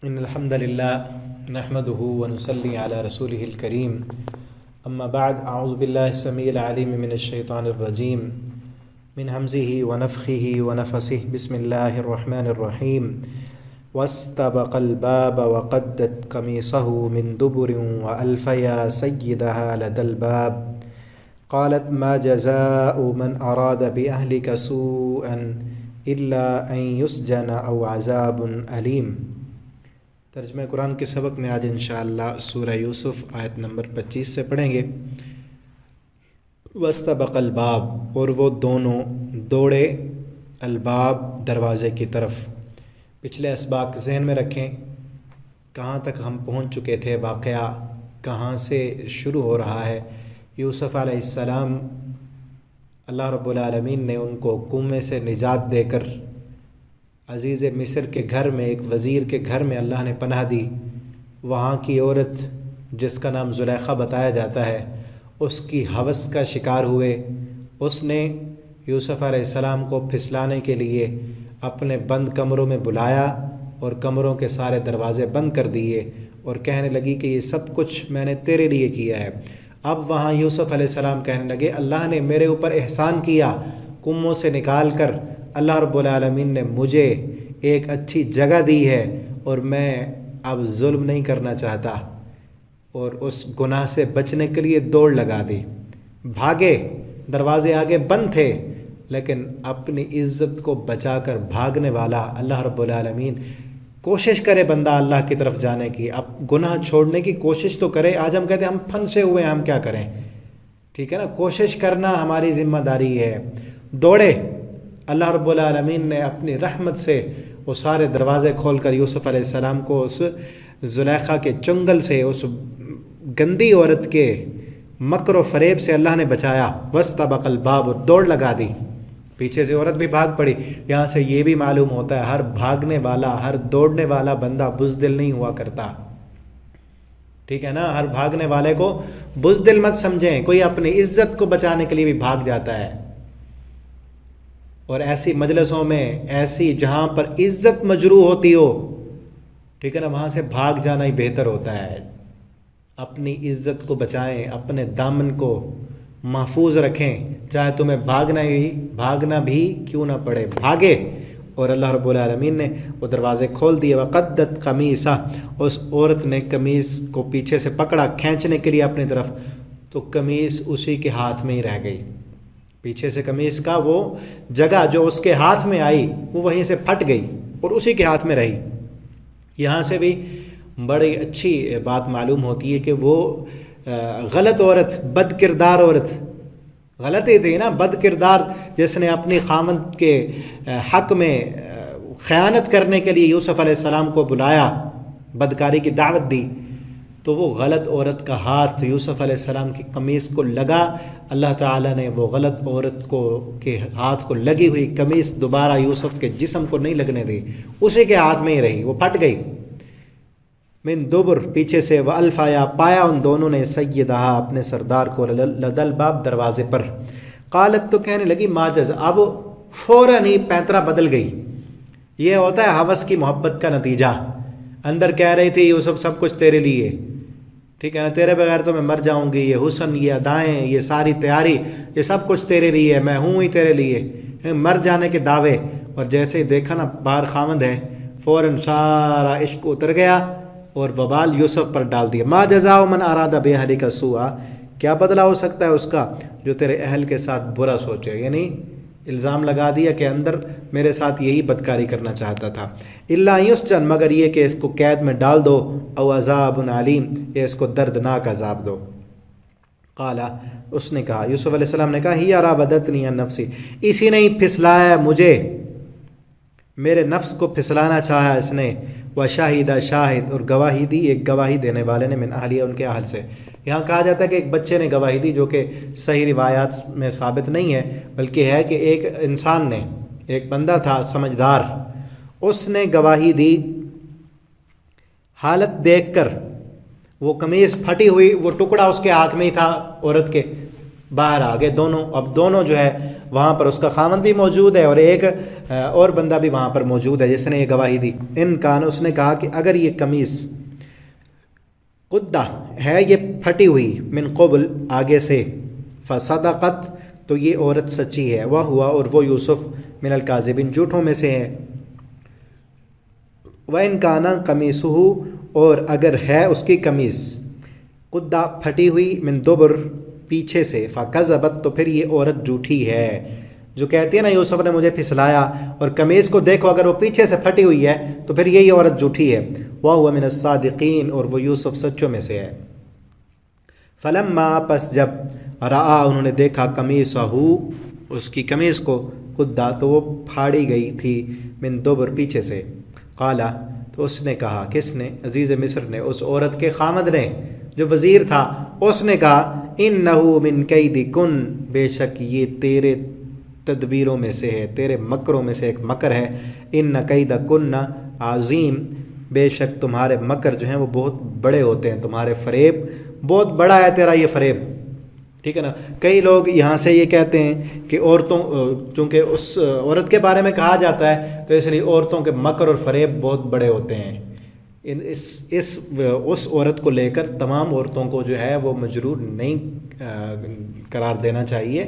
إن الحمد لله نحمده ونصلي على رسوله الكريم أما بعد أعوذ بالله السميع العليم من الشيطان الرجيم من همزه ونفخه ونفسه بسم الله الرحمن الرحيم واستبق الباب وقدت قميصه من دبر وألف يا سيدها لدى الباب قالت ما جزاء من أراد بأهلك سوءا إلا أن يسجن أو عذاب أليم۔ ترجمہ قرآن کے سبق میں آج انشاءاللہ سورہ یوسف آیت نمبر 25 سے پڑھیں گے۔ واستبق الباب، اور وہ دونوں دوڑے، الباب دروازے کی طرف۔ پچھلے اسباق ذہن میں رکھیں، کہاں تک ہم پہنچ چکے تھے، واقعہ کہاں سے شروع ہو رہا ہے۔ یوسف علیہ السلام، اللہ رب العالمین نے ان کو کنویں سے نجات دے کر عزیز مصر کے گھر میں، ایک وزیر کے گھر میں اللہ نے پناہ دی۔ وہاں کی عورت جس کا نام زلیخا بتایا جاتا ہے، اس کی ہوس کا شکار ہوئے۔ اس نے یوسف علیہ السلام کو پھسلانے کے لیے اپنے بند کمروں میں بلایا اور کمروں کے سارے دروازے بند کر دیے اور کہنے لگی کہ یہ سب کچھ میں نے تیرے لیے کیا ہے۔ اب وہاں یوسف علیہ السلام کہنے لگے، اللہ نے میرے اوپر احسان کیا، کنووں سے نکال کر اللہ رب العالمین نے مجھے ایک اچھی جگہ دی ہے اور میں اب ظلم نہیں کرنا چاہتا، اور اس گناہ سے بچنے کے لیے دوڑ لگا دی۔ بھاگے، دروازے آگے بند تھے، لیکن اپنی عزت کو بچا کر بھاگنے والا اللہ رب العالمین۔ کوشش کرے بندہ اللہ کی طرف جانے کی، اب گناہ چھوڑنے کی کوشش تو کرے۔ آج ہم کہتے ہیں ہم پھنسے ہوئے ہیں، ہم کیا کریں؟ ٹھیک ہے نا، کوشش کرنا ہماری ذمہ داری ہے۔ دوڑے، اللہ رب العالمین نے اپنی رحمت سے وہ سارے دروازے کھول کر یوسف علیہ السلام کو اس زلیخا کے چنگل سے، اس گندی عورت کے مکر و فریب سے اللہ نے بچایا۔ واستبق الباب، دوڑ لگا دی، پیچھے سے عورت بھی بھاگ پڑی۔ یہاں سے یہ بھی معلوم ہوتا ہے ہر بھاگنے والا، ہر دوڑنے والا بندہ بزدل نہیں ہوا کرتا۔ ٹھیک ہے نا، ہر بھاگنے والے کو بزدل مت سمجھیں۔ کوئی اپنی عزت کو بچانے کے لیے بھی بھاگ جاتا ہے، اور ایسی مجلسوں میں، ایسی جہاں پر عزت مجروح ہوتی ہو، ٹھیک ہے نا، وہاں سے بھاگ جانا ہی بہتر ہوتا ہے۔ اپنی عزت کو بچائیں، اپنے دامن کو محفوظ رکھیں، چاہے تمہیں بھاگنا بھی کیوں نہ پڑے، بھاگے۔ اور اللہ رب العالمین نے وہ دروازے کھول دیے۔ وقدت قمیصہ، اس عورت نے قمیص کو پیچھے سے پکڑا کھینچنے کے لیے اپنی طرف، تو قمیص اسی کے ہاتھ میں ہی رہ گئی۔ پیچھے سے قمیص کا وہ جگہ جو اس کے ہاتھ میں آئی، وہ وہیں سے پھٹ گئی اور اسی کے ہاتھ میں رہی۔ یہاں سے بھی بڑی اچھی بات معلوم ہوتی ہے کہ وہ غلط عورت، بد کردار عورت، غلط ہی تھی نا، بد کردار، جس نے اپنی خامند کے حق میں خیانت کرنے کے لیے یوسف علیہ السلام کو بلایا، بدکاری کی دعوت دی، تو وہ غلط عورت کا ہاتھ یوسف علیہ السلام کی قمیص کو لگا۔ اللہ تعالیٰ نے وہ غلط عورت کے ہاتھ کو لگی ہوئی قمیص دوبارہ یوسف کے جسم کو نہیں لگنے دی، اسی کے ہاتھ میں ہی رہی، وہ پھٹ گئی۔ من دبر، پیچھے سے، والفایا، پایا ان دونوں نے، سیدہا، اپنے سردار کو، لدى الباب، دروازے پر۔ قالت، تو کہنے لگی، ما جزا، اب فوراً ہی پینترا بدل گئی۔ یہ ہوتا ہے ہوس کی محبت کا نتیجہ۔ اندر کہہ رہی تھی یوسف سب کچھ تیرے لیے، ٹھیک ہے نا، تیرے بغیر تو میں مر جاؤں گی، یہ حسن، یہ ادائیں، یہ ساری تیاری، یہ سب کچھ تیرے لیے ہے، میں ہوں ہی تیرے لیے، مر جانے کے دعوے۔ اور جیسے ہی دیکھا نا باہر خامند ہے، فوراً سارا عشق اتر گیا اور وبال یوسف پر ڈال دیا۔ ما جزاء من اراد باہلک سوءا، کیا بدلہ ہو سکتا ہے اس کا جو تیرے اہل کے ساتھ برا سوچے، یعنی الزام لگا دیا کہ اندر میرے ساتھ یہی بدکاری کرنا چاہتا تھا۔ الا یسجن، مگر یہ کہ اس کو قید میں ڈال دو، او عذاب علیم، یا اس کو دردناک عذاب دو۔ قال، اس نے کہا، یوسف علیہ السلام نے کہا، ہی راودتنی عن نفسی، اسی نے ہی پھسلایا مجھے، میرے نفس کو پھسلانا چاہا اس نے۔ وشاہد شاہد، اور گواہی دی ایک گواہی دینے والے نے، من اہلیہ، ان کے اہل سے۔ یہاں کہا جاتا ہے کہ ایک بچے نے گواہی دی، جو کہ صحیح روایات میں ثابت نہیں ہے، بلکہ ہے کہ ایک انسان نے، ایک بندہ تھا سمجھدار، اس نے گواہی دی۔ حالت دیکھ کر، وہ قمیص پھٹی ہوئی، وہ ٹکڑا اس کے ہاتھ میں ہی تھا عورت کے، باہر آ گئے دونوں. اب دونوں جو ہے وہاں پر اس کا خامند بھی موجود ہے اور ایک اور بندہ بھی وہاں پر موجود ہے جس نے یہ گواہی دی. ان کان اس نے کہا کہ اگر یہ قمیص قدہ ہے یہ پھٹی ہوئی من قبل آگے سے فصدقت تو یہ عورت سچی ہے وہ ہوا اور وہ یوسف من الکاذبین جھوٹوں میں سے ہے. وَإِنْ كَانَ قَمِيصُهُ اور اگر ہے اس کی قمیص قدہ پھٹی ہوئی من دبر پیچھے سے فَكَذَبَتْ تو پھر یہ عورت جھوٹی ہے. جو کہتی ہے نا یوسف نے مجھے پھسلایا اور قمیص کو دیکھو اگر وہ پیچھے سے پھٹی ہوئی ہے تو پھر یہی عورت جھوٹی ہے. وَهُوَ مِنَ الصَّادِقِينَ اور وہ یوسف سچوں میں سے ہے. فَلَمَّا پس جب رآ انہوں نے دیکھا قمیصہ اس کی قمیص کو قدہ تو وہ پھاڑی گئی تھی من دبر پیچھے سے. قالا تو اس نے کہا کس نے؟ عزیز مصر نے، اس عورت کے خامد نے جو وزیر تھا. اس نے کہا انہو من کیدکن بے شک یہ تیرے تدبیروں میں سے ہے، تیرے مکروں میں سے ایک مکر ہے. ان کیدکن عظیم بے شک تمہارے مکر جو ہیں وہ بہت بڑے ہوتے ہیں، تمہارے فریب بہت بڑا ہے تیرا یہ فریب. ٹھیک ہے نا. کئی لوگ یہاں سے یہ کہتے ہیں کہ عورتوں چونکہ اس عورت کے بارے میں کہا جاتا ہے تو اس لیے عورتوں کے مکر اور فریب بہت بڑے ہوتے ہیں. اس عورت کو لے کر تمام عورتوں کو جو ہے وہ مجرور نہیں قرار دینا چاہیے.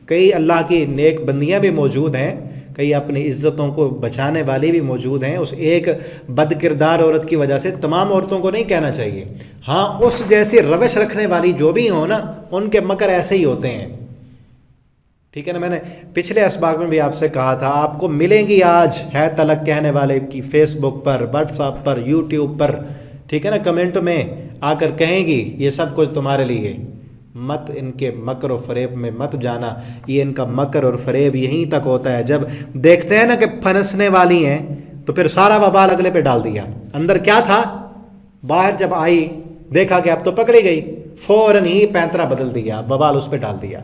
کئی اللہ کی نیک بندیاں بھی موجود ہیں، کئی اپنی عزتوں کو بچانے والی بھی موجود ہیں. اس ایک بد کردار عورت کی وجہ سے تمام عورتوں کو نہیں کہنا چاہیے. ہاں اس جیسی روش رکھنے والی جو بھی ہوں نا ان کے مکر ایسے ہی ہوتے ہیں. ٹھیک ہے نا. میں نے پچھلے اسباق میں بھی آپ سے کہا تھا آپ کو ملیں گی آج ہے تلک کہنے والے کی فیس بک پر، واٹس ایپ پر، یوٹیوب پر. ٹھیک ہے نا. کمنٹ میں آ کر کہیں گی یہ سب کچھ تمہارے لیے. مت ان کے مکر و فریب میں مت جانا. یہ ان کا مکر اور فریب یہیں تک ہوتا ہے. جب دیکھتے ہیں نا کہ پھنسنے والی ہیں تو پھر سارا وبال اگلے پہ ڈال دیا. اندر کیا تھا؟ باہر جب آئی دیکھا کہ اب تو پکڑی گئی، فوراً ہی پینترا بدل دیا، وبال اس پہ ڈال دیا.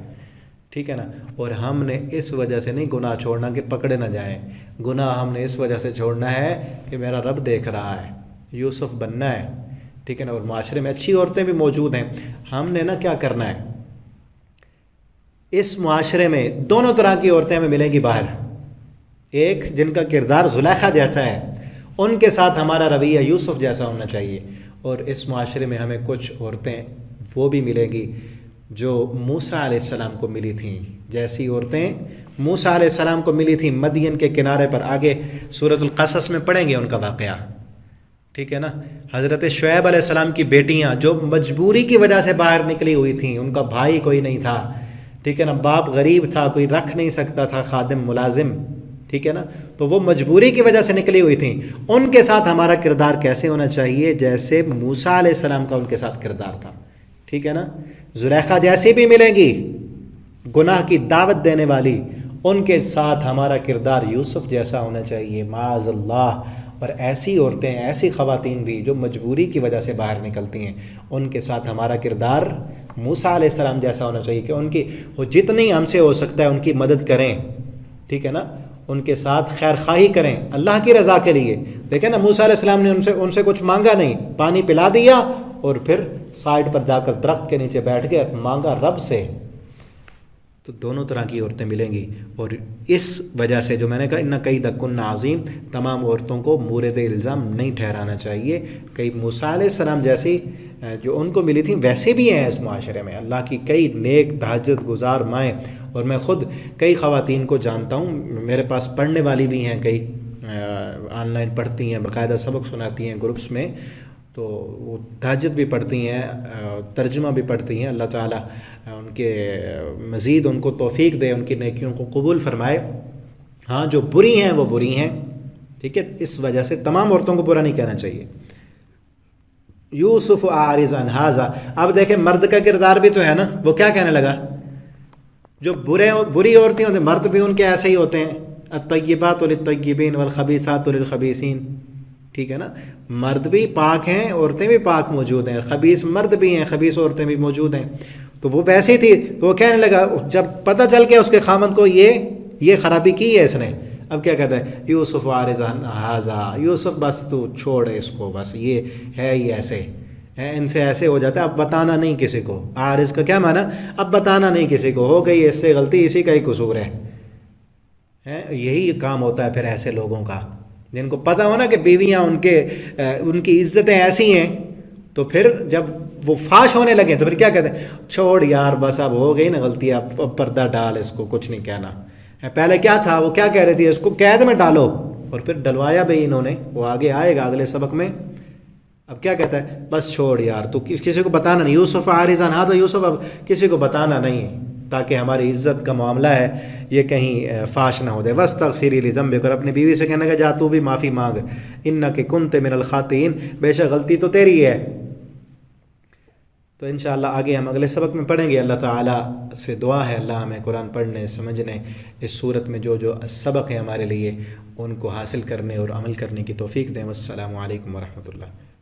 ٹھیک ہے نا. اور ہم نے اس وجہ سے نہیں گناہ چھوڑنا کہ پکڑے نہ جائیں. گناہ ہم نے اس وجہ سے چھوڑنا ہے کہ میرا رب دیکھ رہا ہے، یوسف بننا ہے. ٹھیک ہے نا. اور معاشرے میں اچھی عورتیں بھی موجود ہیں. ہم نے نا کیا کرنا ہے، اس معاشرے میں دونوں طرح کی عورتیں ہمیں ملیں گی باہر. ایک جن کا کردار زلیخا جیسا ہے، ان کے ساتھ ہمارا رویہ یوسف جیسا ہونا چاہیے. اور اس معاشرے میں ہمیں کچھ عورتیں وہ بھی ملیں گی جو موسیٰ علیہ السلام کو ملی تھیں. جیسی عورتیں موسیٰ علیہ السلام کو ملی تھیں مدین کے کنارے پر. آگے سورۃ القصص میں پڑھیں گے ان کا واقعہ. ٹھیک ہے نا. حضرت شعیب علیہ السلام کی بیٹیاں جو مجبوری کی وجہ سے باہر نکلی ہوئی تھیں، ان کا بھائی کوئی نہیں تھا. ٹھیک ہے نا. باپ غریب تھا، کوئی رکھ نہیں سکتا تھا خادم ملازم. ٹھیک ہے نا. تو وہ مجبوری کی وجہ سے نکلی ہوئی تھیں. ان کے ساتھ ہمارا کردار کیسے ہونا چاہیے؟ جیسے موسیٰ علیہ السلام کا ان کے ساتھ کردار تھا. ٹھیک ہے نا. زلیخا جیسی بھی ملیں گی گناہ کی دعوت دینے والی، ان کے ساتھ ہمارا کردار یوسف جیسا ہونا چاہیے معاذ اللہ. اور ایسی عورتیں، ایسی خواتین بھی جو مجبوری کی وجہ سے باہر نکلتی ہیں، ان کے ساتھ ہمارا کردار موسیٰ علیہ السلام جیسا ہونا چاہیے کہ ان کی وہ جتنی ہم سے ہو سکتا ہے ان کی مدد کریں. ٹھیک ہے نا. ان کے ساتھ خیر خواہی کریں اللہ کی رضا کے لیے. دیکھیں نا موسیٰ علیہ السلام نے ان سے کچھ مانگا نہیں، پانی پلا دیا اور پھر سائڈ پر جا کر درخت کے نیچے بیٹھ کے مانگا رب سے. تو دونوں طرح کی عورتیں ملیں گی. اور اس وجہ سے جو میں نے کہا ان کیدکن عظیم، تمام عورتوں کو مورد الزام نہیں ٹھہرانا چاہیے. کئی موسیٰ علیہ السلام جیسی جو ان کو ملی تھیں ویسے بھی ہیں اس معاشرے میں. اللہ کی کئی نیک تہجد گزار مائیں، اور میں خود کئی خواتین کو جانتا ہوں، میرے پاس پڑھنے والی بھی ہیں، کئی آن لائن پڑھتی ہیں، باقاعدہ سبق سناتی ہیں گروپس میں. تو وہ تہجد بھی پڑھتی ہیں، ترجمہ بھی پڑھتی ہیں. اللہ تعالیٰ ان کے مزید ان کو توفیق دے، ان کی نیکیوں کو قبول فرمائے. ہاں جو بری ہیں وہ بری ہیں. ٹھیک ہے. اس وجہ سے تمام عورتوں کو برا نہیں کہنا چاہیے. یوسف اعرض عن ھذا. اب دیکھیں مرد کا کردار بھی تو ہے نا. وہ کیا کہنے لگا؟ جو بری عورتیں ہوتے ہیں مرد بھی ان کے ایسے ہی ہوتے ہیں. الطیبات للطیبین والخبیثات للخبیثین. ٹھیک ہے نا. مرد بھی پاک ہیں، عورتیں بھی پاک موجود ہیں، خبیث مرد بھی ہیں، خبیث عورتیں بھی موجود ہیں. تو وہ ویسے ہی تھی. تو وہ کہنے لگا جب پتہ چل کے اس کے خامند کو یہ خرابی کی ہے اس نے، اب کیا کہتا ہے؟ یوسف اعرض عن ھذا. یوسف بس تو چھوڑ اس کو، بس یہ ہے ہی ایسے. ان سے ایسے ہو جاتا ہے، اب بتانا نہیں کسی کو، عارض کا کیا معنی، اب بتانا نہیں کسی کو، ہو گئی اس سے غلطی، اسی کا ہی قصور ہے، یہی کام ہوتا ہے پھر ایسے لوگوں کا، جن کو پتہ ہو نا کہ بیویاں ان کی عزتیں ایسی ہیں، تو پھر جب وہ فاش ہونے لگے تو پھر کیا کہتے ہیں، چھوڑ یار بس اب ہو گئی نا غلطی، اب پردہ ڈال، اس کو کچھ نہیں کہنا، پہلے کیا تھا، وہ کیا کہہ رہی تھی، اس کو قید میں ڈالو، اور پھر ڈلوایا بھی انہوں نے، وہ آگے آئے گا اگلے سبق میں۔ اب کیا کہتا ہے، بس چھوڑ یار تو کسی کو بتانا نہیں، یوسف عارضان ہاں، تو یوسف اب کسی کو بتانا نہیں، تاکہ ہماری عزت کا معاملہ ہے یہ کہیں فاش نہ ہو جائے۔ وَاسْتَغْفِرِي لِذَنبِكِ، اور اپنی بیوی سے کہنے کا جا تو بھی معافی مانگ، إِنَّكِ كُنْتَ مِنَ الْخَاطِئِينَ، بے شک غلطی تو تیری ہے۔ تو انشاءاللہ آگے ہم اگلے سبق میں پڑھیں گے۔ اللہ تعالیٰ سے دعا ہے اللہ ہمیں قرآن پڑھنے، سمجھنے، اس صورت میں جو سبق ہے ہمارے لیے ان کو حاصل کرنے اور عمل کرنے کی توفیق دیں۔ والسلام علیکم ورحمۃ اللہ۔